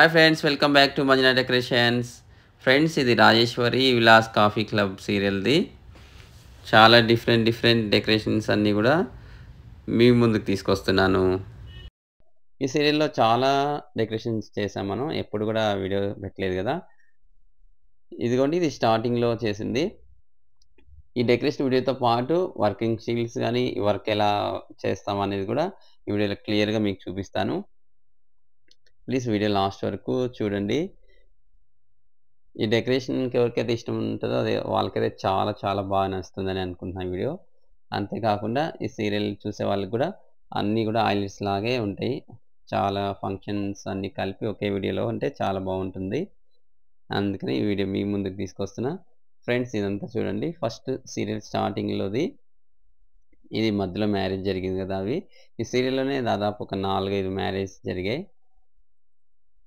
Hi friends, welcome back to మంజునా decorations. Friends, ఇది Rajeshwari Vilas coffee club సీరియల్ది. చాలా different decorations అన్నీ కూడా మీ ముందుకు తీసుకొస్తున్నాను. ఈ సీరియల్‌లో చాలా డెకరేషన్స్ చేసాం మనం. ఎప్పుడు కూడా వీడియో పెట్టలేదు కదా! ఇదిగోండి, ఇది స్టార్టింగ్‌లో చేసింది. ఈ డెకరేషన్ వీడియోతో పాటు వర్కింగ్ షీట్స్ గానీ, వర్క్ ఎలా చేస్తాం అనేది కూడా ఈ వీడియోలో క్లియర్‌గా మీకు చూపిస్తాను. ప్లీజ్ వీడియో లాస్ట్ వరకు చూడండి. ఈ డెకరేషన్‌కి ఎవరికైతే ఇష్టం ఉంటదో వాళ్ళకైతే చాలా బాగా నచ్చుతుందని అనుకుంటున్నా ఈ వీడియో. అంతేకాకుండా ఈ సీరియల్ చూసే వాళ్ళకి గూడా అన్నీ గూడా హైలైట్స్ లాగే ఉంటాయి. చాలా ఫంక్షన్స్ అన్నీ కలిపి ఒకే వీడియోలో ఉంటే చాలా బావుంటుంది. అందుకని ఈ వీడియో మీ ముందుకు తీసుకొస్తున్నా. ఫ్రెండ్స్, ఇదంతా చూడండి. ఫస్ట్ సీరియల్ స్టార్టింగ్‌లోది. ఇది మధ్యలో మ్యారేజ్ జరిగింది గదా! ఈ సీరియల్‌లోనే దాదాపు ఒక 4, 5 మ్యారేజ్ జరిగాయి.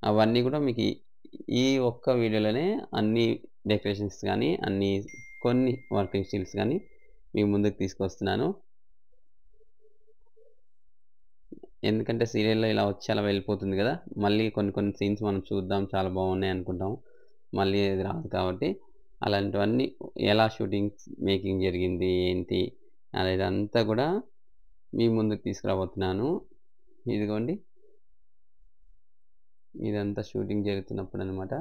అవన్నీ గూడా మీకీ ఈ ఒక్క వీడియోలోనే అన్ని డెకరేషన్స్ గానీ, కొన్ని వర్కింగ్ స్టిల్స్ గానీ మీ ముందుకు తీసుకొస్తున్నాను. ఎందుకంటే సీరియల్‌లో ఇలా వచ్చి అలా వెళ్ళిపోతుంది గదా! మళ్ళీ కొన్ని సీన్స్ మనం చూద్దాం, చాలా బాగున్నాయి అనుకుంటాం. మళ్ళీ అది రాదు కాబట్టి అలాంటివన్నీ ఎలా మేకింగ్ జరిగింది, ఏంటి అనేదంతా గూడా మీ ముందుకు తీసుకురాబోతున్నాను. ఇదిగోండి, ఇదంతా షూటింగ్ జరుగుతున్నప్పుడనమాట.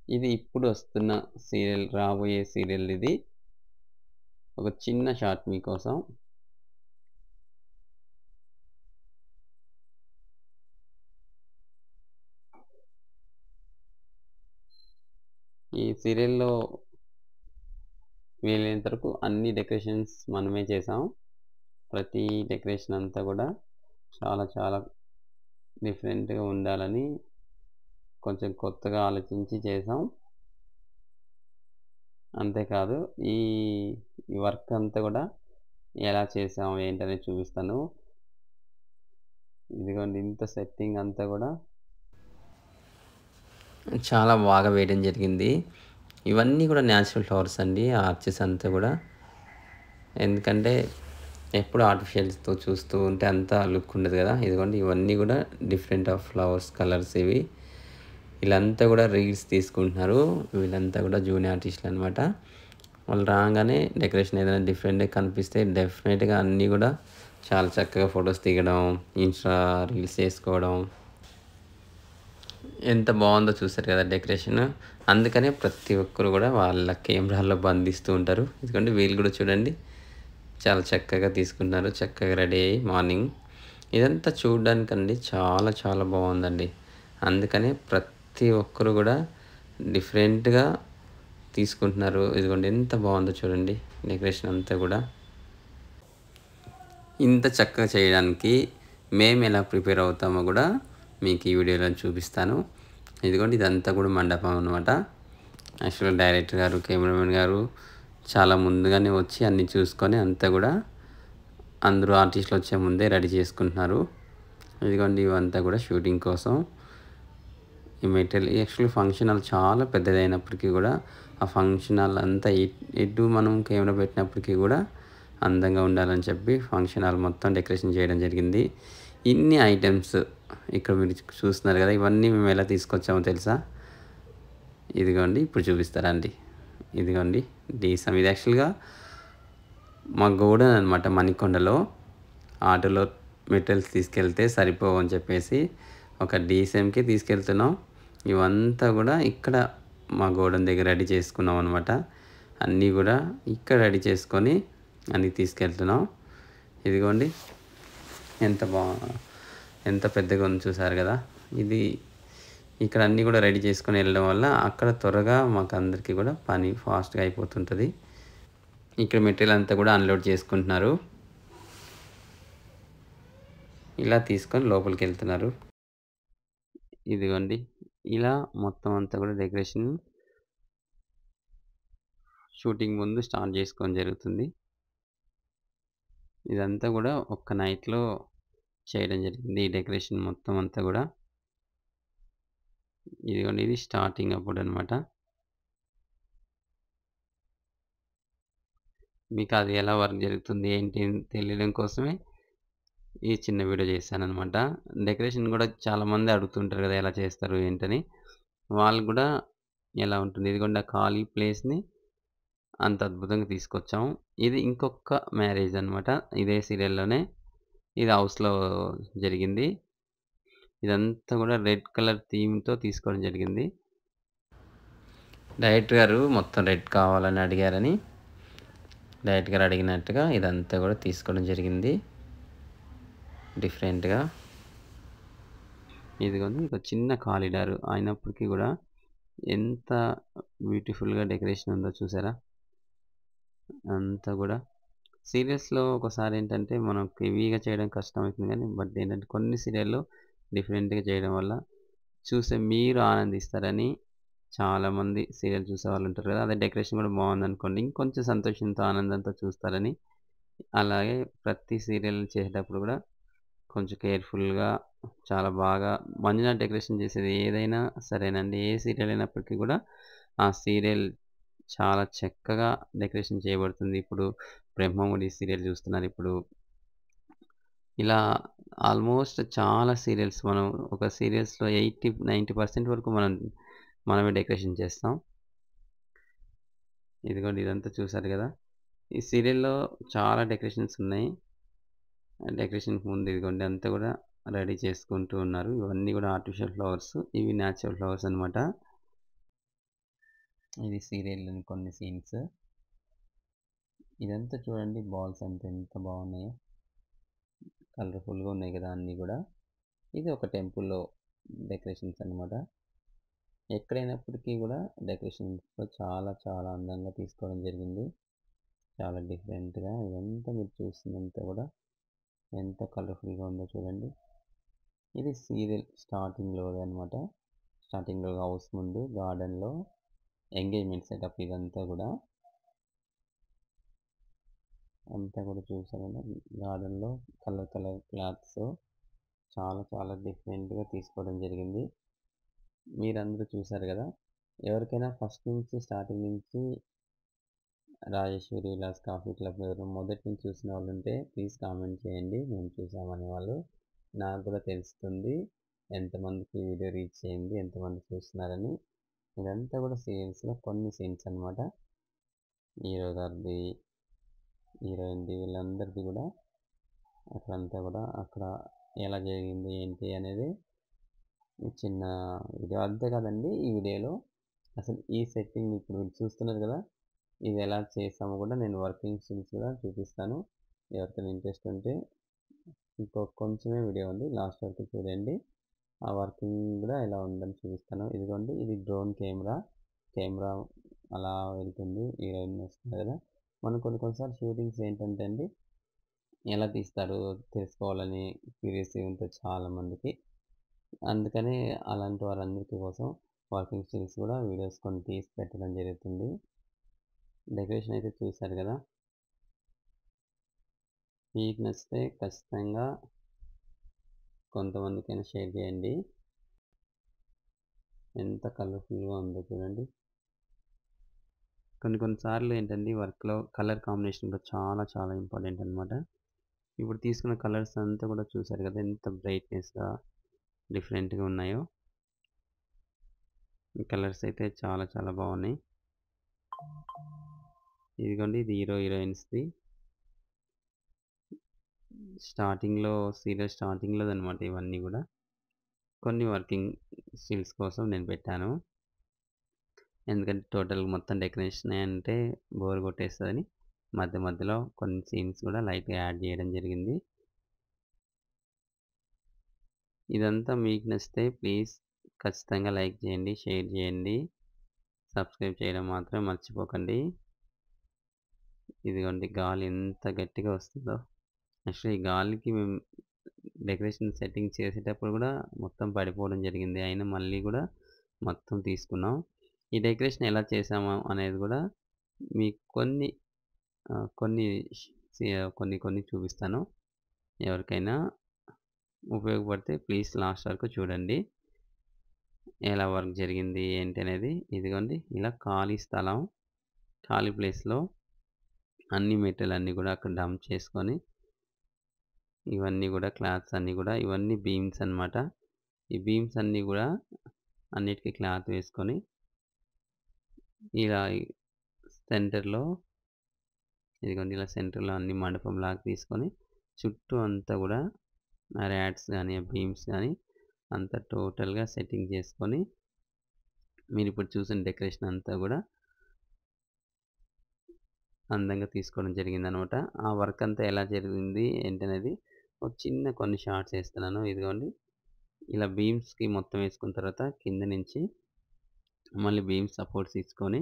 ఇది ఇప్పుడు వస్తున్న సీరియల్, రాబోయే సీరియల్ ఇది. ఒక చిన్న షాట్ మీకోసం. ఈ సీరియల్‌లో వీలైనంత వరకు అన్ని డెకరేషన్స్ మనమే చేసాం. ప్రతి డెకరేషన్ అంతా గూడా చాలా డిఫరెంట్‌గా ఉండాలని కొంచెం కొత్తగా ఆలోచించి చేసాం. అంతేకాదు, ఈ ఈ వర్క్ అంతా గూడా ఎలా చేసాం ఏంటనేది చూపిస్తాను. ఇదిగోండి, ఇంత సెట్టింగ్ అంతా గూడా చాలా బాగా వేయడం జరిగింది. ఇవన్నీ కూడా న్యాచురల్ ఫ్లవర్స్ అండి. ఆ ఆర్చెస్ అంతా గూడా. ఎందుకంటే ఎప్పుడు ఆర్టిఫిషియల్స్‌తో చూస్తూ ఉంటే అంత లుక్ ఉండదు గదా! ఇదిగోండి, ఇవన్నీ గూడా డిఫరెంట్ ఆఫ్ ఫ్లవర్స్ కలర్స్ ఇవి. వీళ్ళంతా గూడా రీల్స్ తీసుకుంటున్నారు. వీళ్ళంతా గూడా జూనియర్ ఆర్టిస్టులనమాట. వాళ్ళు రాంగానే డెకరేషన్ ఏదైనా డిఫరెంట్‌గా కనిపిస్తే డెఫినెట్‌గా అన్నీ గూడా చాలా చక్కగా ఫోటోస్ దిగడం, ఇన్‌స్టా రీల్స్ చేసుకోవడం. ఎంత బావుందో చూసారు కదా డెకరేషన్. అందుకనే ప్రతి ఒక్కరు గూడా వాళ్ళ కెమెరాల్లో బంధిస్తూ ఉంటారు. ఎందుకంటే వీళ్ళు గూడా చూడండి, చాలా చక్కగా తీసుకున్నారు. చక్కగా రెడీ అయ్యి మార్నింగ్. ఇదంతా చూడ్డానికండి చాలా బావుందండి. అందుకనే ప్రతి ఒక్కరు గూడా డిఫరెంట్‌గా తీసుకుంటున్నారు. ఇదిగోండి, ఎంత బావుందో చూడండి డెకరేషన్ అంతా గూడా. ఇంత చక్కగా చేయడానికి మేమెలా ప్రిపేర్ అవుతామో గూడా మీకు ఈ వీడియోలో చూపిస్తాను. ఇదిగోండి, ఇదంతా కూడా మండపం అనమాట. యాక్చువల్‌గా డైరెక్టర్ గారు, కెమెరామెన్ గారు చాలా ముందుగానే వచ్చి అన్నీ చూసుకొని అంతా గూడా అందరూ ఆర్టిస్టులు వచ్చే ముందే రెడీ చేసుకుంటున్నారు. ఇదిగోండి, ఇవంతా కూడా షూటింగ్ కోసం ఈ మెటీరియల్. యాక్చువల్లీ ఫంక్షన్ హాల్ చాలా పెద్దదైనప్పటికీ కూడా ఆ ఫంక్షన్ హాల్ అంతా ఎటు మనం కెమెరా పెట్టినప్పటికీ కూడా అందంగా ఉండాలని చెప్పి ఫంక్షన్ హాల్ మొత్తం డెకరేషన్ చేయడం జరిగింది. ఇన్ని ఐటెమ్స్ ఇక్కడ మీరు చూస్తున్నారు కదా, ఇవన్నీ మేము ఎలా తీసుకొచ్చామో తెలుసా? ఇదిగోండి, ఇప్పుడు చూపిస్తారండి. ఇదిగోండి, డీసమ్. ఇది యాక్చువల్‌గా మా గోడౌన్ అనమాట. మణికొండలో ఆటోలో మెటీరియల్స్ తీసుకెళ్తే సరిపోవని చెప్పేసి ఒక డీసీఎంకి తీసుకెళ్తున్నాం. ఇవంతా కూడా ఇక్కడ మా గోడౌన్ దగ్గర రెడీ చేసుకున్నాం అనమాట. అన్నీ కూడా ఇక్కడ రెడీ చేసుకొని అన్నీ తీసుకెళ్తున్నాం. ఇదిగోండి, ఎంత ఎంత పెద్దగా ఉందో చూసారు కదా. ఇది ఇక్కడ అన్నీ కూడా రెడీ చేసుకొని వెళ్ళడం వల్ల అక్కడ త్వరగా మాకు అందరికీ కూడా పని ఫాస్ట్‌గా అయిపోతుంటుంది. ఇక్కడ మెటీరియల్ అంతా కూడా అన్‌లోడ్ చేసుకుంటున్నారు. ఇలా తీసుకొని లోపలికి వెళ్తున్నారు. ఇదిగోండి, ఇలా మొత్తం అంతా కూడా డెకరేషన్ షూటింగ్ ముందు స్టార్ట్ చేసుకోవడం జరుగుతుంది. ఇదంతా కూడా ఒక్క నైట్‌లో చేయడం జరిగింది. ఈ డెకరేషన్ మొత్తం అంతా కూడా. ఇదిగోండి, ఇది స్టార్టింగ్ అప్పుడనమాట. మీకు అది ఎలా వర్క్ జరుగుతుంది ఏంటి అని తెలియడం కోసమే ఈ చిన్న వీడియో చేశాననమాట. డెకరేషన్ గూడా చాలామంది అడుగుతుంటారు గదా! ఎలా చేస్తారు ఏంటని. వాళ్ళకి గూడా ఎలా ఉంటుంది. ఇదిగోండి ఆ ఖాళీ ప్లేస్‌ని అంత అద్భుతంగా తీసుకొచ్చాం. ఇది ఇంకొక మ్యారేజ్ అనమాట. ఇదే సీరియల్‌లోనే. ఇది హౌస్‌లో జరిగింది. ఇదంతా గూడా రెడ్ కలర్ థీమ్‌తో తీసుకోవడం జరిగింది. డైరెక్టర్ గారు మొత్తం రెడ్ కావాలని అడిగారని, డైరెక్టర్ గారు అడిగినట్టుగా ఇదంతా గూడా తీసుకోవడం జరిగింది. డిఫరెంట్‌గా. ఇదిగోండి ఒక చిన్న కారిడార్ అయినప్పటికీ గూడా ఎంత బ్యూటిఫుల్‌గా డెకరేషన్ ఉందో చూసారా? అంతా గూడా. సీరియల్స్‌లో ఒక్కోసారేంటంటే మనం హెవీగా చేయడం కష్టమవుతుంది గానీ, బట్ ఏంటంటే కొన్ని సీరియల్‌లో డిఫరెంట్‌గా చేయడం వల్ల చూసే మీరు ఆనందిస్తారని చాలామంది సీరియల్ చూసేవాళ్ళుంటారు కదా! అదే డెకరేషన్ గూడా బావుందనుకోండి, ఇంకొంచెం సంతోషంతో, ఆనందంతో చూస్తారని. అలాగే ప్రతి సీరియల్ చేసేటప్పుడు గూడా కొంచెం కేర్‌ఫుల్‌గా చాలా బాగా మంజునాథ్ డెకరేషన్ చేసేది ఏదైనా సరేనండి. ఏ సీరియల్ అయినప్పటికీ గూడా ఆ సీరియల్ చాలా చక్కగా డెకరేషన్ చేయబడుతుంది. ఇప్పుడు 'బ్రహ్మముడి' సీరియల్ చూస్తున్నారిప్పుడు. ఇలా ఆల్మోస్ట్ చాలా సీరియల్స్ మనం ఒక సీరియల్స్‌లో 90% వరకు మనమే డెకరేషన్ చేస్తాం. ఇదిగోండి ఇదంతా చూసారు గదా! ఈ సీరియల్‌లో చాలా డెకరేషన్స్ ఉన్నాయి. డెకరేషన్‌కి ముందు ఇదిగోండి అంతా గూడా రెడీ చేసుకుంటూ ఉన్నారు. ఇవన్నీ గూడా ఆర్టిఫిషియల్ ఫ్లవర్స్. ఇవి నేచురల్ ఫ్లవర్స్ అన్నమాట. ఇది సీరియల్‌లోని కొన్ని సీన్స్. ఇదంతా చూడండి బాల్స్ అంతా ఎంత బాగున్నాయో. కలర్‌ఫుల్‌గా ఉన్నాయి గదా! అన్నీ గూడా. ఇది ఒక టెంపుల్‌లో డెకరేషన్స్ అన్నమాట. ఎక్కడైనప్పటికీ గూడా డెకరేషన్స్‌లో చాలా చాలా అందంగా తీసుకోవడం జరిగింది. చాలా డిఫరెంట్‌గా ఇదంతా మీరు చూస్తుందంతా గూడా ఎంత కలర్‌ఫుల్‌గా ఉందో చూడండి. ఇది సీరియల్ స్టార్టింగ్‌లోదనమాట. స్టార్టింగ్‌లో హౌస్ ముందు గార్డెన్‌లో ఎంగేజ్‌మెంట్ సెటప్ ఇదంతా గూడా. అంతా గూడా చూసారండి. గార్డెన్‌లో కలర్ కలర్ క్లాత్స్ చాలా చాలా డిఫరెంట్‌గా తీసుకోవడం జరిగింది. మీరందరూ చూసారు గదా! ఎవరికైనా ఫస్ట్ నుంచి స్టార్టింగ్ నుంచి 'రాజేశ్వరి విలాస్ కాఫీ క్లబ్' ఎవరు మొదటి నుంచి చూసిన వాళ్ళుంటే ప్లీజ్ కామెంట్ చేయండి. మేము చూసామనేవాళ్ళు. నాకు గూడా తెలుస్తుంది. ఎంతమందికి వీడియో రీచ్ అయింది, ఎంతమంది చూస్తున్నారని. ఇదంతా గూడా సీరియల్స్‌లో కొన్ని సీన్స్ అన్నమాట. హీరో గారిది, హీరోయిన్‌ది వీళ్ళందరిది గూడా అక్కడంతా గూడా అక్కడ ఎలా జరిగింది ఏంటి అనేది ఈ చిన్న వీడియో. అంతే కాదండి ఈ వీడియోలో అసలు ఈ సెట్టింగ్ ఇప్పుడు చూస్తున్నారు గదా! ఇది ఎలా చేసామో గూడా నేను వర్కింగ్ స్టిల్స్ కూడా చూపిస్తాను. ఎవరికైనా ఇంట్రెస్ట్ ఉంటే కొంచెమే వీడియో ఉంది. లాస్ట్ వరకు చూడండి. ఆ వర్కింగ్ గూడా ఎలా ఉందని చూపిస్తాను. ఇదిగోండి ఇది డ్రోన్ కెమెరా. కెమెరా అలా వెళ్తుంది. హీరోయిన్ వస్తుంది గదా! మనం కొన్ని కొన్ని సార్లు షూటింగ్స్ ఏంటంటే అండి, ఎలా తీస్తారో తెలుసుకోవాలని క్యూరియస్‌గా ఉంటది చాలామందికి. అందుకని అలాంటి వారందరికీ కోసం వర్కింగ్ స్టిల్స్ గూడా వీడియోస్ కొన్ని తీసి పెట్టడం జరుగుతుంది. డెకరేషన్ అయితే చూసారు గదా! మీకు నచ్చితే ఖచ్చితంగా కొంతమందికైనా షేర్ చేయండి. ఎంత కలర్‌ఫుల్‌గా ఉందో చూడండి. కొన్ని కొన్ని సార్లు ఏంటంటే వర్క్‌లో కలర్ కాంబినేషన్ కూడా చాలా చాలా ఇంపార్టెంట్ అన్నమాట. ఇప్పుడు తీసుకున్న కలర్స్ అంతా కూడా చూసారు కదా! ఎంత బ్రైట్‌నెస్‌గా డిఫరెంట్‌గా ఉన్నాయో. ఈ కలర్స్ అయితే చాలా చాలా బాగున్నాయి. ఇదిగోండి ఇది హీరో హీరోయిన్స్‌ది. స్టార్టింగ్‌లో సీరియల్ స్టార్టింగ్‌లోదనమాట ఇవన్నీ గూడా. కొన్ని వర్కింగ్ స్టిల్స్ కోసం నేను పెట్టాను. ఎందుకంటే టోటల్ మొత్తం డెకరేషనే అంటే బోర్ కొట్టేస్తదని మధ్య మధ్యలో కొన్ని సీన్స్ కూడా లైట్‌గా యాడ్ చేయడం జరిగింది. ఇదంతా మీకు నచ్చితే ప్లీజ్ ఖచ్చితంగా లైక్ చేయండి, షేర్ చేయండి, సబ్స్క్రైబ్ చేయడం మాత్రం మర్చిపోకండి. ఇదిగోండి గాలి ఎంత గట్టిగా వస్తుందో. యాక్చువల్లీ ఈ గాలికి మేము డెకరేషన్ సెట్టింగ్ చేసేటప్పుడు కూడా మొత్తం పడిపోవడం జరిగింది. అయినా మళ్ళీ కూడా మొత్తం తీసుకున్నాం. ఈ డెకరేషన్ ఎలా చేశాము అనేది కూడా మీకు కొన్ని కొన్ని కొన్ని కొన్ని చూపిస్తాను. ఎవరికైనా ఉపయోగపడితే ప్లీజ్ లాస్ట్ వరకు చూడండి. ఎలా వర్క్ జరిగింది ఏంటి అనేది. ఇదిగోండి ఇలా ఖాళీ స్థలం, ఖాళీ ప్లేస్‌లో అన్ని మెటీరియల్ అన్నీ కూడా అక్కడ డంప్ చేసుకొని ఇవన్నీ కూడా క్లాత్స్ అన్నీ కూడా ఇవన్నీ బీమ్స్ అన్నమాట. ఈ బీమ్స్ అన్నీ కూడా అన్నిటికి క్లాత్ వేసుకొని ఇలా సెంటర్‌లో ఇదిగోండి ఇలా సెంటర్‌లో అన్ని మండపంలాగా తీసుకొని చుట్టూ అంతా కూడా ర్యాట్స్ గాని, బీమ్స్ గాని అంతా టోటల్‌గా సెట్టింగ్ చేసుకొని మీరిప్పుడు చూసిన డెకరేషన్ అంతా కూడా అందంగా తీసుకోవడం జరిగిందనమాట. ఆ వర్క్ అంతా ఎలా జరిగింది ఏంటనేది ఒక చిన్న కొన్ని షార్ట్స్ ఏస్తున్నాను. ఇదిగోండి ఇలా బీమ్స్‌కి మొత్తం ఏసుకున్న తర్వాత కింద నుంచి మళ్ళీ బీమ్ సపోర్ట్స్ ఇచ్చుకొని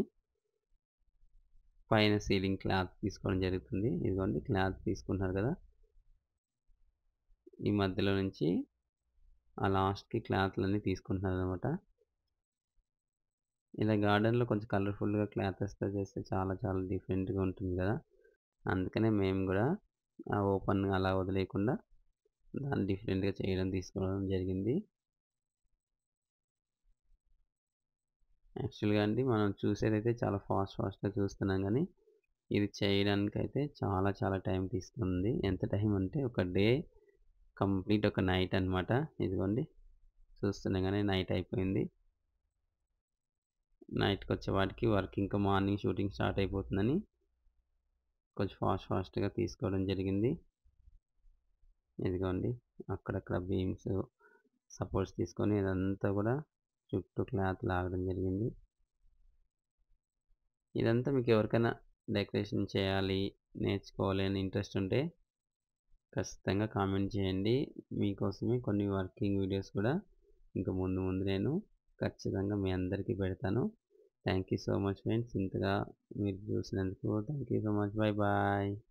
పైన సీలింగ్ క్లాత్ తీసుకోవడం జరుగుతుంది. ఇదిగోండి క్లాత్ తీసుకుంటున్నారు కదా! ఈ మధ్యలో నుంచి ఆ లాస్ట్‌కి క్లాత్‌లన్నీ తీసుకుంటున్నారనమాట. ఇలా గార్డెన్‌లో కొంచెం కలర్‌ఫుల్‌గా క్లాతెస్‌తో చేస్తే చాలా చాలా డిఫరెంట్‌గా ఉంటుంది కదా! అందుకనే మేము గూడా ఓపెన్‌గా అలా వదిలేయకుండా దాన్ని డిఫరెంట్‌గా చేయడం తీసుకోవడం జరిగింది. యాక్చువల్‌గా అండి మనం చూసేదైతే చాలా ఫాస్ట్‌గా చూస్తున్నాం గానీ, ఇది చేయడానికైతే చాలా చాలా టైం తీసుకుంది. ఎంత టైం అంటే ఒక డే కంప్లీట్ ఒక నైట్ అన్నమాట. ఇదిగోండి చూస్తుండగానే నైట్ అయిపోయింది. నైట్‌కొచ్చేపాటికి వర్క్ ఇంకా మార్నింగ్ షూటింగ్ స్టార్ట్ అయిపోతుందని కొంచెం ఫాస్ట్‌గా తీసుకోవడం జరిగింది. ఇదిగోండి అక్కడక్కడ బీమ్స్, సపోర్ట్స్ తీసుకొని ఇదంతా కూడా చుట్టూ క్లాత్ లాగడం జరిగింది. ఇదంతా మీకు ఎవరికైనా డెకరేషన్ చేయాలి, నేర్చుకోవాలి అని ఇంట్రెస్ట్ ఉంటే ఖచ్చితంగా కామెంట్ చేయండి. మీకోసమే కొన్ని వర్కింగ్ వీడియోస్ కూడా ఇంక ముందు నేను ఖచ్చితంగా మీ అందరికీ పెడతాను. Thank you so much friends. ఇంతగా మీరు చూసినందుకు thank you so much. Bye bye.